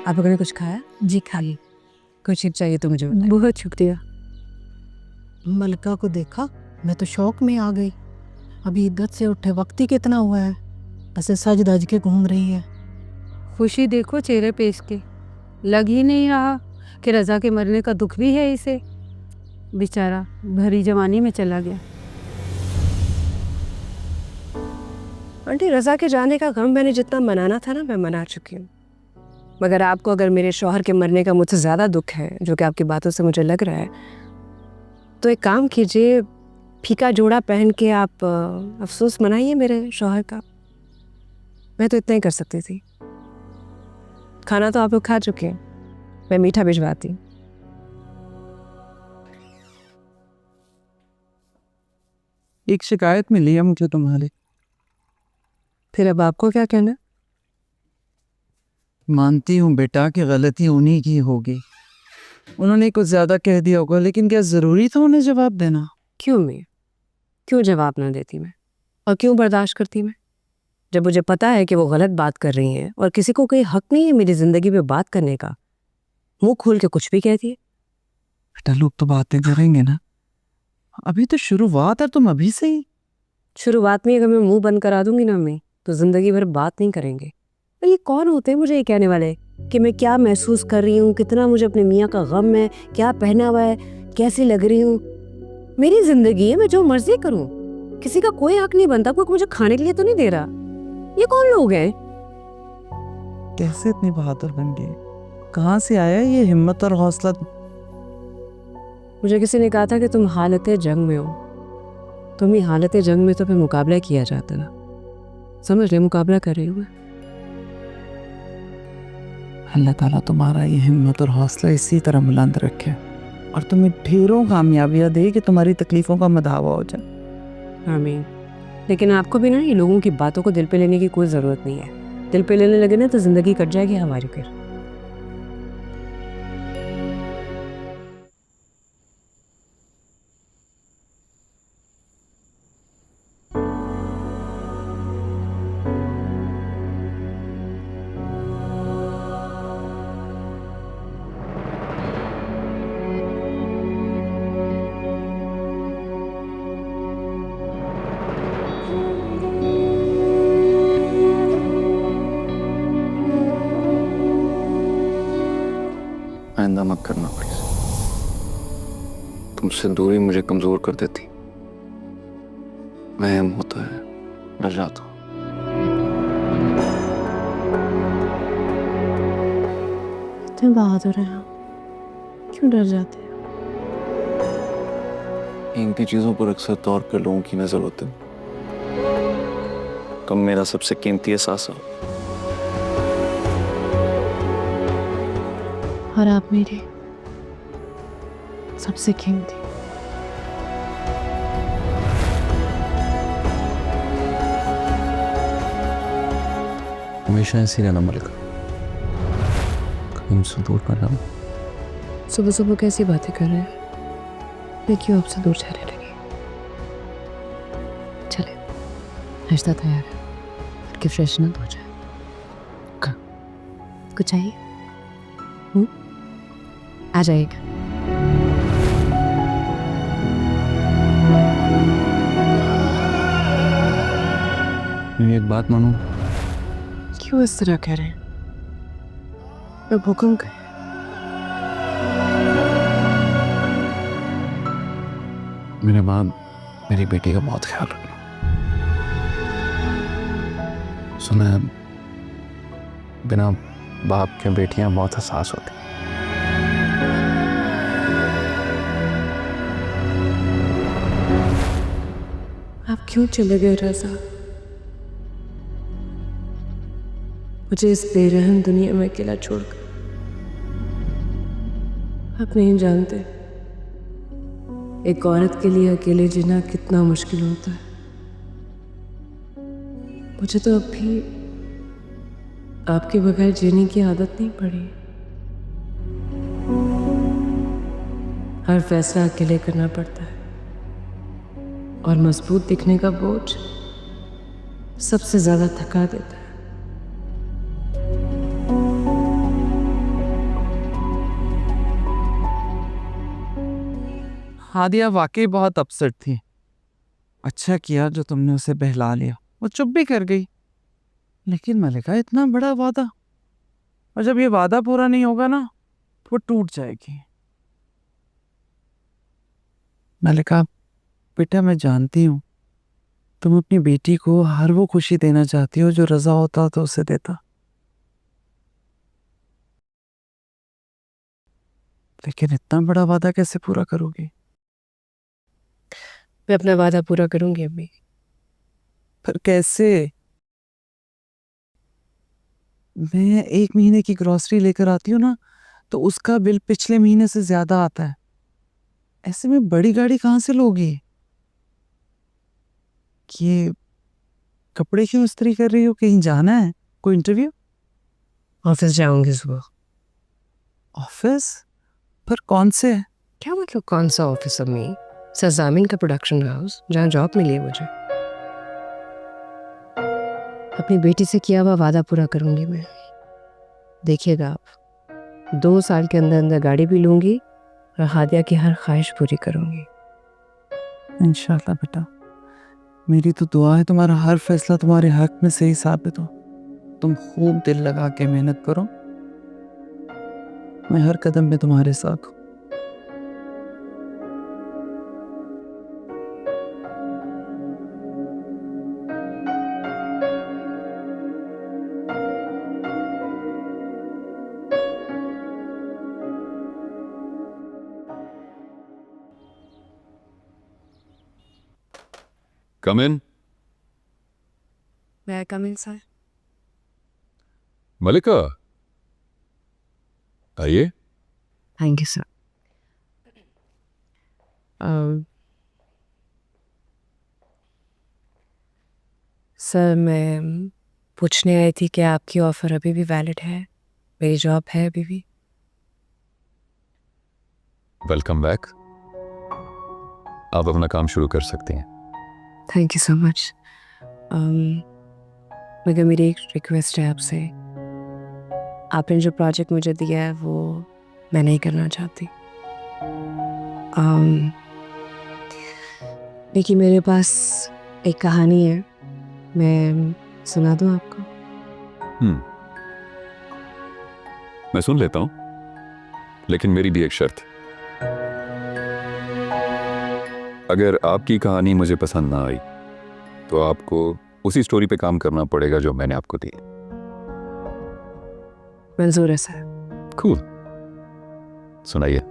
आप लोगों ने कुछ खाया? जी खा ली। कुछ चीज चाहिए तो मुझे बताइए। बहुत शुक्रिया। मलका को देखा, मैं तो शौक में आ गई। अभी इद्दत से उठे वक्त ही कितना हुआ है, ऐसे सज धज के घूम रही है। खुशी देखो चेहरे पे इसके, लग ही नहीं रहा कि रज़ा के मरने का दुख भी है इसे। बेचारा भरी जवानी में चला गया। आंटी, रज़ा के जाने का गम मैंने जितना मनाना था ना, मैं मना चुकी हूँ। मगर आपको अगर मेरे शौहर के मरने का मुझसे ज़्यादा दुख है, जो कि आपकी बातों से मुझे लग रहा है, तो एक काम कीजिए, फीका जोड़ा पहन के आप अफसोस मनाइए मेरे शौहर का। मैं तो इतना ही कर सकती थी। खाना तो आप लोग खा चुके हैं, मैं मीठा भिजवाती हूँ। एक शिकायत मिली है मुझे तुम्हारी। फिर अब आपको क्या कहना? मानती हूँ बेटा कि गलती उन्हीं की होगी, उन्होंने कुछ ज्यादा कह दिया होगा, लेकिन क्या जरूरी था उन्हें जवाब देना? क्यों जवाब ना देती मैं, और क्यों बर्दाश्त करती मैं, जब मुझे पता है कि वो गलत बात कर रही हैं और किसी को कोई हक नहीं है मेरी जिंदगी पे बात करने का। मुंह खोल के कुछ भी कहती है। बेटा लोग तो बातें करेंगे ना, अभी तो शुरुआत है, तुम अभी से ही। शुरुआत में अगर मैं मुंह बंद करा दूंगी ना अम्मी, तो जिंदगी भर बात नहीं करेंगे। तो ये कौन होते हैं मुझे ये कहने वाले कि मैं क्या महसूस कर रही हूँ, कितना मुझे अपने मियाँ का गम है, क्या पहना हुआ है, कैसी लग रही हूँ। मेरी जिंदगी है, मैं जो मर्जी करूँ, किसी का कोई हक नहीं बनता। कोई मुझे खाने के लिए तो नहीं दे रहा। ये कौन लोग हैं? कैसे इतनी बहादुर बन गई, कहाँ से आया ये हिम्मत और हौसला? मुझे किसी ने कहा था कि तुम हालत जंग में हो। तुम ही हालत जंग में तो फिर मुकाबला किया जाता ना, समझ ले, मुकाबला कर रही हूँ मैं। अल्लाह ताला तुम्हारा ये हिम्मत और हौसला इसी तरह बुलंद रखे और तुम्हें ढेरों कामयाबियां दे कि तुम्हारी तकलीफों का मदावा हो जाए। आमीन। लेकिन आपको भी ना ये लोगों की बातों को दिल पे लेने की कोई ज़रूरत नहीं है। दिल पे लेने लगे ना तो ज़िंदगी कट जाएगी हमारी फिर। आइंदा मत करना प्लीज। तुमसे दूरी मुझे कमजोर कर देती। वहम होता है, डर जाता हूँ। इतने बहादुर हैं आप, क्यों डर जाते हैं? कीमती चीजों पर अक्सर तौर पर लोगों की नजर होती है, कम मेरा सबसे कीमती एहसास है। और आप मेरी सबसे कीमती। हमेशा ऐसी रहना मलिका, कभी मुझसे दूर ना जाना। सुबह सुबह कैसी बातें कर रहे हैं? मैं क्यों आपसे दूर जाने लगी? चले, नाश्ता तैयार है, कि फ्रेश ना हो जाए। कुछ चाहिए? आ जाएगा। मैं एक बात मानूं? क्यों इस तरह कह रहे हैं? मैं भूकंप गई। मेरे बाद मेरी बेटी का बहुत ख्याल रखना। सुना है बिना बाप के बेटियां बहुत हसास होती। आप क्यों चले गए रज़ा? मुझे इस बेरहम दुनिया में अकेला छोड़कर। आप नहीं जानते एक औरत के लिए अकेले जीना कितना मुश्किल होता है। मुझे तो अब भी आपके बगैर जीने की आदत नहीं पड़ी। हर फैसला अकेले करना पड़ता है और मजबूत दिखने का बोझ सबसे ज्यादा थका देता है। हादिया वाकई बहुत अपसेट थी। अच्छा किया जो तुमने उसे बहला लिया, वो चुप भी कर गई। लेकिन मलिका, इतना बड़ा वादा, और जब ये वादा पूरा नहीं होगा ना, वो टूट जाएगी। मलिका बेटा, मैं जानती हूँ तुम अपनी बेटी को हर वो खुशी देना चाहती हो जो रजा होता तो उसे देता, लेकिन इतना बड़ा वादा कैसे पूरा करोगी? मैं अपना वादा पूरा करूंगी अम्मी। पर कैसे? मैं 1 महीने की ग्रॉसरी लेकर आती हूँ ना, तो उसका बिल पिछले महीने से ज्यादा आता है। ऐसे में बड़ी गाड़ी कहाँ से लोगी? ये कपड़े क्यों इस्त्री कर रही हो? कहीं जाना है? कोई इंटरव्यू? ऑफिस जाऊंगी सुबह। ऑफिस? पर कौन से? क्या मतलब कौन सा ऑफिस अम्मी? सरजामिन का प्रोडक्शन हाउस, जहाँ जॉब मिली है मुझे। अपनी बेटी से किया हुआ वादा पूरा करूंगी मैं। देखिएगा आप, 2 साल के अंदर अंदर गाड़ी भी लूंगी और हादिया की हर ख्वाहिश पूरी करूंगी। इंशाल्लाह बेटा, मेरी तो दुआ है तुम्हारा हर फैसला तुम्हारे हक में सही साबित हो। तुम खूब दिल लगा के मेहनत करो, मैं हर कदम में तुम्हारे साथ हूँ। Come in. मैं कमिंग सर। मलिका, आइए। Thank you sir. सर मैं पूछने आई थी कि आपकी ऑफ़र अभी भी वैलिड है? मेरी जॉब है अभी भी? Welcome back. आप अपना काम शुरू कर सकते हैं। Thank you so much. मगर मेरी एक रिक्वेस्ट है आपसे। आपने जो प्रोजेक्ट मुझे दिया है वो मैं नहीं करना चाहती। देखिए मेरे पास एक कहानी है, मैं सुना दूँ आपको? मैं सुन लेता हूं, लेकिन मेरी भी एक शर्त। अगर आपकी कहानी मुझे पसंद ना आई तो आपको उसी स्टोरी पे काम करना पड़ेगा जो मैंने आपको दी। मंजूर है सर। कूल, सुनाइए।